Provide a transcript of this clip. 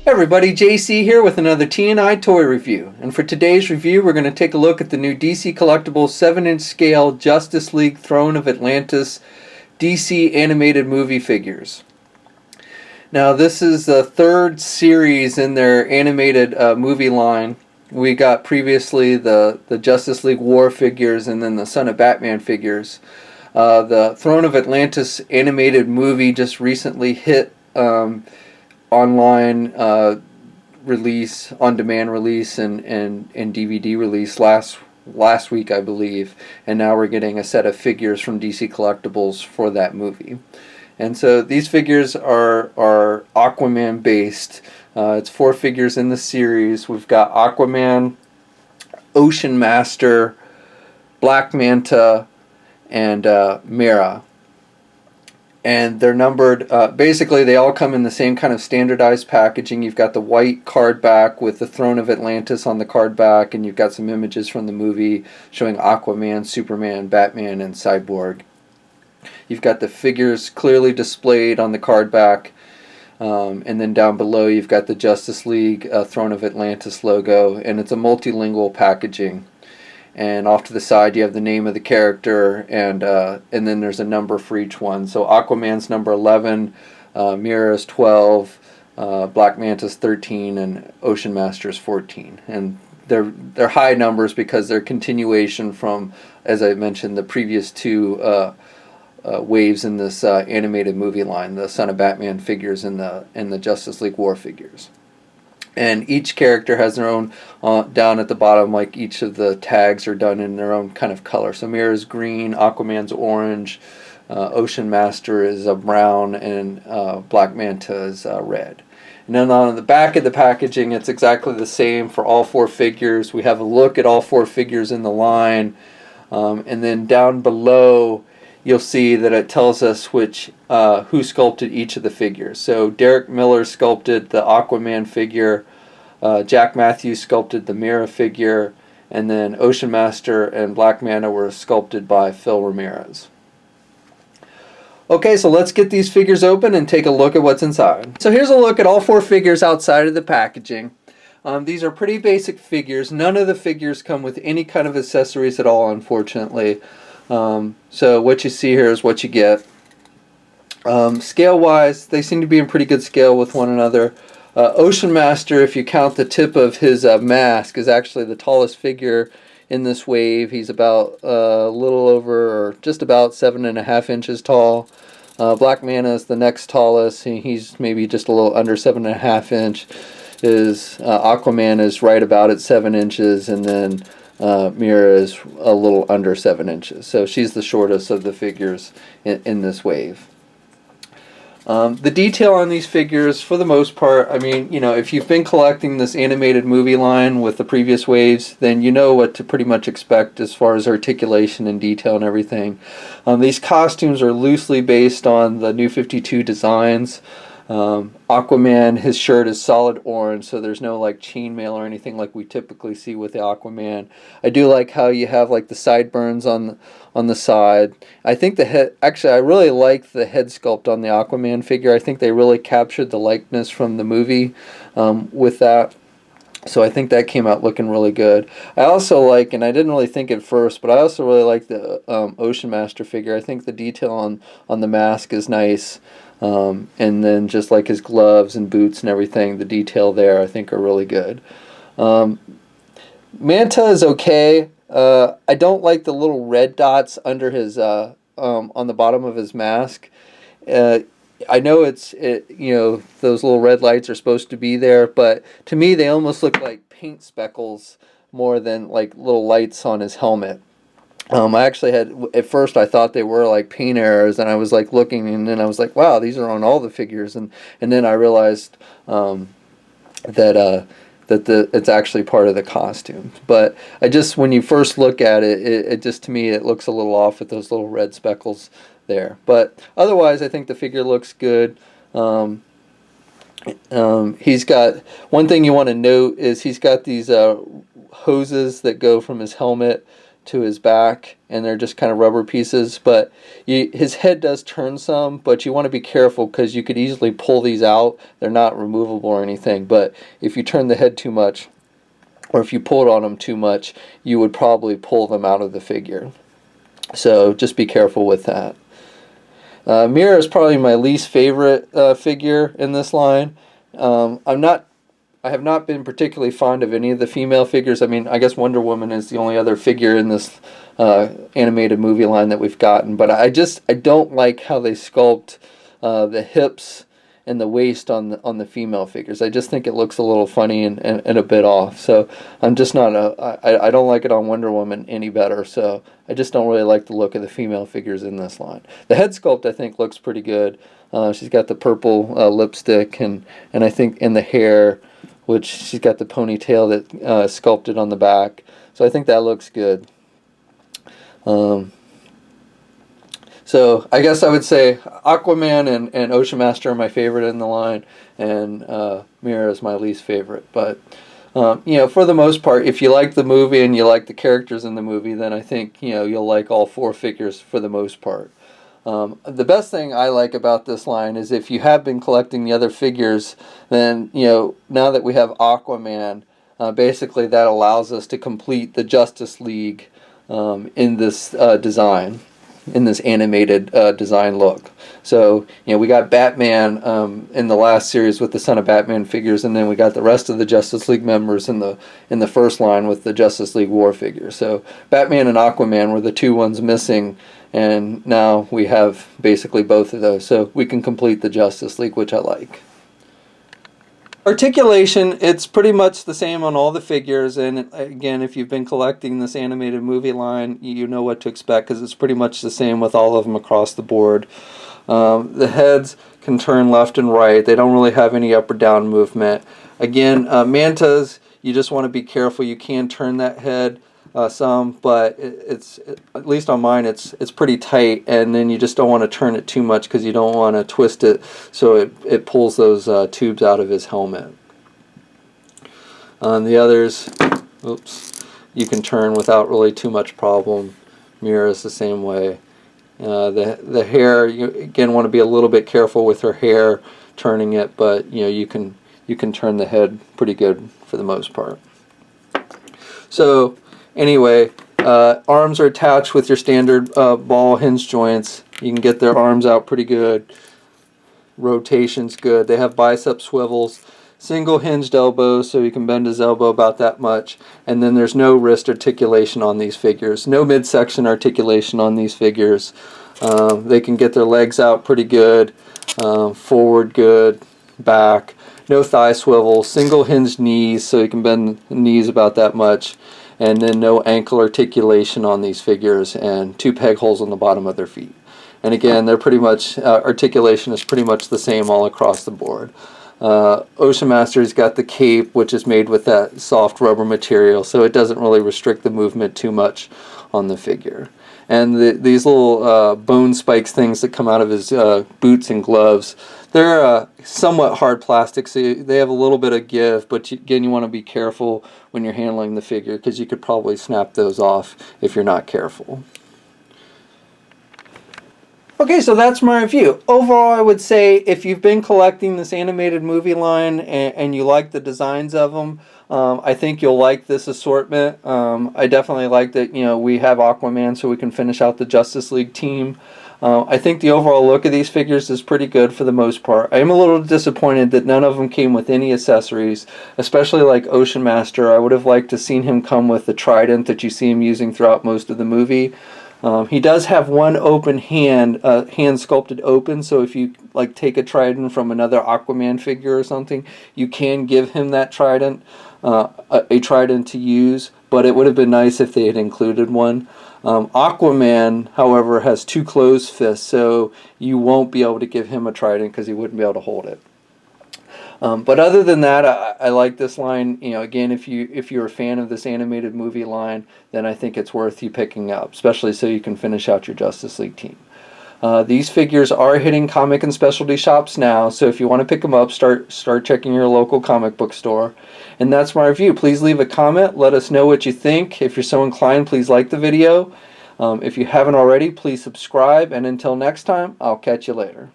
Everybody, JC here with another T&I toy review. And for today's review, we're going to take a look at the new DC Collectibles 7-inch scale Justice League Throne of Atlantis DC animated movie figures. Now, this is the third series in their animated movie line. We got previously the Justice League War figures and then the Son of Batman figures. The Throne of Atlantis animated movie just recently hit online release, on-demand release, and DVD release last week, I believe. And now we're getting a set of figures from DC Collectibles for that movie. And so these figures are Aquaman based. It's 4 figures in the series. We've got Aquaman, Ocean Master, Black Manta, and Mera. And they're numbered, basically they all come in the same kind of standardized packaging. You've got the white card back with the Throne of Atlantis on the card back, and you've got some images from the movie showing Aquaman, Superman, Batman, and Cyborg. You've got the figures clearly displayed on the card back, and then down below you've got the Justice League Throne of Atlantis logo, and it's a multilingual packaging. And off to the side you have the name of the character, and then there's a number for each one. So Aquaman's number 11, Mera's 12, Black Manta's 13, and Ocean Master's 14. And they're high numbers because they're continuation from, as I mentioned, the previous 2 waves in this animated movie line, the Son of Batman figures and the Justice League War figures. And each character has their own, down at the bottom, like each of the tags are done in their own kind of color. So Mera's green, Aquaman's orange, Ocean Master is brown, and Black Manta is red. And then on the back of the packaging, it's exactly the same for all 4 figures. We have a look at all 4 figures in the line. And then down below, you'll see that it tells us who sculpted each of the figures. So Derek Miller sculpted the Aquaman figure, Jack Matthews sculpted the Mera figure, and then Ocean Master and Black Manta were sculpted by Phil Ramirez. Okay, so let's get these figures open and take a look at what's inside. So here's a look at all 4 figures outside of the packaging. These are pretty basic figures. None of the figures come with any kind of accessories at all, unfortunately. So what you see here is what you get. Scale wise, they seem to be in pretty good scale with one another. Ocean Master, if you count the tip of his mask, is actually the tallest figure in this wave. He's about a little over, or just about 7.5 inches tall. Black Manta is the next tallest. He's maybe just a little under 7.5 inch. Aquaman is right about at 7 inches, and then Mera is a little under 7 inches. So she's the shortest of the figures in this wave. The detail on these figures, for the most part, I mean, you know, if you've been collecting this animated movie line with the previous waves, then you know what to pretty much expect as far as articulation and detail and everything. These costumes are loosely based on the New 52 designs. Aquaman, his shirt is solid orange, so there's no like chainmail or anything like we typically see with the Aquaman. I do like how you have like the sideburns on the side. I think the head, actually I really like the head sculpt on the Aquaman figure. I think they really captured the likeness from the movie with that. So I think that came out looking really good. I also like, and I didn't really think at first, but I also really like the Ocean Master figure. I think the detail on the mask is nice. And then just like his gloves and boots and everything, the detail there I think are really good. Manta is okay. I don't like the little red dots under his on the bottom of his mask. I know you know, those little red lights are supposed to be there, but to me they almost look like paint speckles more than like little lights on his helmet. I actually at first I thought they were like paint errors, and I was like looking, and then I was like, wow, these are on all the figures, and then I realized that it's actually part of the costume. But when you first look at it, it just, to me, it looks a little off with those little red speckles there. But otherwise, I think the figure looks good. He's got, one thing you want to note is he's got these hoses that go from his helmet to his back, and they're just kind of rubber pieces. But his head does turn some, but you want to be careful because you could easily pull these out. They're not removable or anything, but if you turn the head too much, or if you pulled on them too much, you would probably pull them out of the figure. So just be careful with that. Mira is probably my least favorite figure in this line. I have not been particularly fond of any of the female figures. I mean, I guess Wonder Woman is the only other figure in this animated movie line that we've gotten. But I don't like how they sculpt the hips and the waist on the female figures. I just think it looks a little funny and a bit off. So I'm just not I don't like it on Wonder Woman any better. So I just don't really like the look of the female figures in this line. The head sculpt I think looks pretty good. She's got the purple lipstick and I think in the hair, which she's got the ponytail that sculpted on the back. So I think that looks good. So I guess I would say Aquaman and Ocean Master are my favorite in the line, and Mira is my least favorite. But for the most part, if you like the movie and you like the characters in the movie, then I think you'll like all 4 figures for the most part. The best thing I like about this line is if you have been collecting the other figures, then now that we have Aquaman, basically that allows us to complete the Justice League in this design. In this animated design look. So, we got Batman in the last series with the Son of Batman figures, and then we got the rest of the Justice League members in the first line with the Justice League War figures. So, Batman and Aquaman were the 2 ones missing, and now we have basically both of those. So, we can complete the Justice League, which I like. Articulation, it's pretty much the same on all the figures, and again, if you've been collecting this animated movie line, you know what to expect because it's pretty much the same with all of them across the board. The heads can turn left and right. They don't really have any up or down movement. Again, Mantas, you just want to be careful. You can turn that head some, but it's at least on mine, it's pretty tight, and then you just don't want to turn it too much because you don't want to twist it so it pulls those tubes out of his helmet. On the others, you can turn without really too much problem. Mira is the same way. The hair, you again want to be a little bit careful with her hair turning it, but you can turn the head pretty good for the most part. So anyway, arms are attached with your standard ball hinge joints. You can get their arms out pretty good. Rotation's good. They have bicep swivels. Single hinged elbows, so you can bend his elbow about that much. And then there's no wrist articulation on these figures. No midsection articulation on these figures. They can get their legs out pretty good. Forward good. Back. No thigh swivel. Single hinged knees, so you can bend the knees about that much. And then no ankle articulation on these figures, and 2 peg holes on the bottom of their feet. And again, they're pretty much, articulation is pretty much the same all across the board. Ocean Master's got the cape, which is made with that soft rubber material, so it doesn't really restrict the movement too much on the figure. And these little bone spikes things that come out of his boots and gloves, they're somewhat hard plastic, so they have a little bit of give, but again, you want to be careful when you're handling the figure because you could probably snap those off if you're not careful. Okay, so that's my review. Overall, I would say if you've been collecting this animated movie line and you like the designs of them, I think you'll like this assortment. I definitely like that, we have Aquaman so we can finish out the Justice League team. I think the overall look of these figures is pretty good for the most part. I am a little disappointed that none of them came with any accessories, especially like Ocean Master. I would have liked to seen him come with the trident that you see him using throughout most of the movie. He does have one open hand, hand sculpted open, so if you take a trident from another Aquaman figure or something, you can give him that trident, a trident to use, but it would have been nice if they had included one. Aquaman, however, has 2 closed fists, so you won't be able to give him a trident because he wouldn't be able to hold it. But other than that, I like this line. Again, if you're a fan of this animated movie line, then I think it's worth you picking up, especially so you can finish out your Justice League team. These figures are hitting comic and specialty shops now, so if you want to pick them up, start checking your local comic book store. And that's my review. Please leave a comment. Let us know what you think. If you're so inclined, please like the video. If you haven't already, please subscribe. And until next time, I'll catch you later.